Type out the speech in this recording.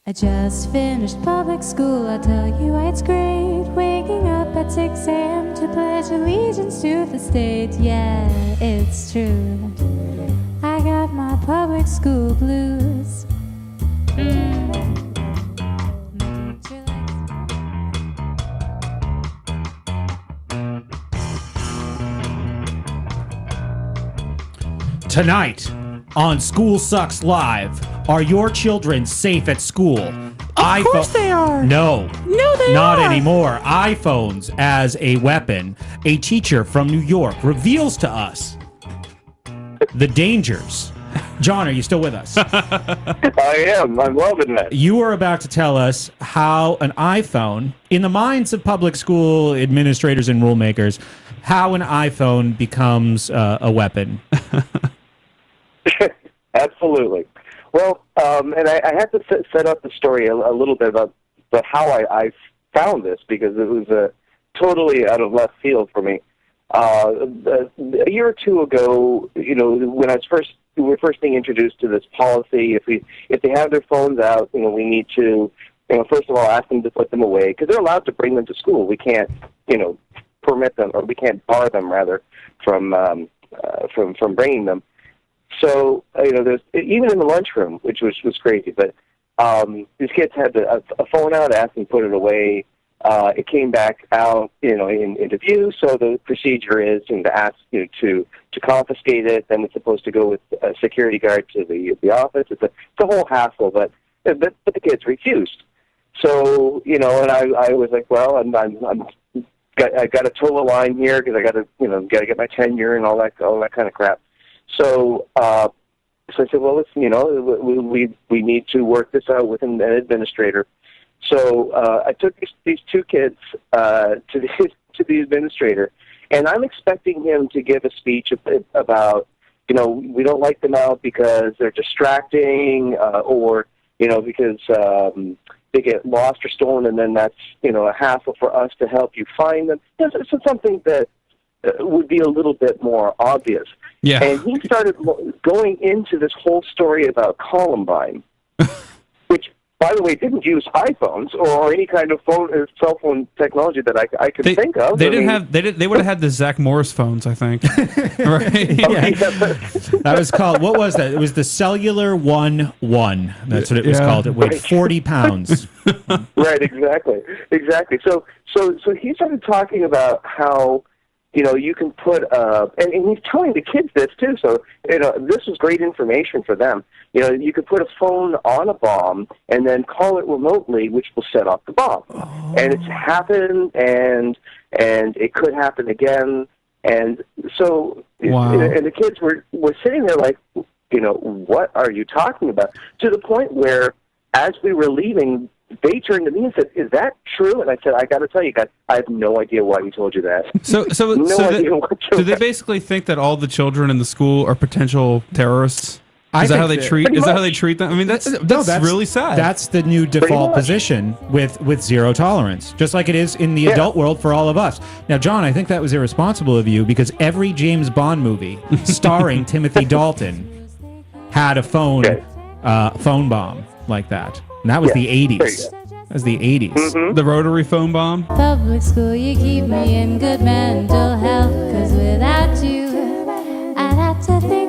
I just finished public school, I'll tell you why it's great. Waking up at 6 a.m. to pledge allegiance to the state. Yeah, it's true. I got my public school blues. Tonight on School Sucks Live, are your children safe at school? Of course they are. No, they not are. anymore. iPhones as a weapon. A teacher from New York reveals to us the dangers. John, are you still with us? I am. I'm loving that. You are about to tell us how an iPhone, in the minds of public school administrators and rule makers, how an iPhone becomes a weapon. Absolutely. Well, and I have to set up the story a little bit about how I found this, because it was totally out of left field for me. A year or two ago, when we were first being introduced to this policy, if they have their phones out, we need to, first of all, ask them to put them away, because they're allowed to bring them to school. We can't, permit them, or we can't bar them rather from bringing them. So, there's even in the lunchroom, which was crazy, but these kids had a phone out, asked them to put it away. It came back out, into view. So the procedure is to ask to confiscate it. Then it's supposed to go with a security guard to the office. It's a whole hassle, but the kids refused. So and I was like, well, I got to toe a line here because I got to get my tenure and all that kind of crap. So I said, well, let's we need to work this out with an administrator. So I took these two kids to the administrator, and I'm expecting him to give a speech about we don't like them out because they're distracting, or because they get lost or stolen, and then that's a hassle for us to help you find them. So something that would be a little bit more obvious. Yeah. And he started going into this whole story about Columbine, which, by the way, didn't use iPhones or any kind of cell phone technology that I could think of. They They would have had the Zach Morris phones, I think. Right? Yeah. That was called, what was that? It was the Cellular 1-1. That's what it was called. It weighed 40 pounds. Right, exactly. So he started talking about how you can put and he's telling the kids this too. So this was great information for them. You could put a phone on a bomb and then call it remotely, which will set off the bomb. Oh. And it's happened, and it could happen again. And so, wow. And the kids were sitting there like, what are you talking about? To the point where, as we were leaving, they turned to me and said, "Is that true?" And I said, "I got to tell you guys, I have no idea why he told you that." Do they basically think that all the children in the school are potential terrorists? Is that how they treat them? I mean, that's really sad. That's the new default position with zero tolerance, just like it is in the adult world for all of us. Now, John, I think that was irresponsible of you, because every James Bond movie starring Timothy Dalton had a phone bomb like that. And that was the 80s. That was the 80s. Mm-hmm. The rotary phone bomb. Public school, you keep me in good mental health, 'cause without you, I'd have to think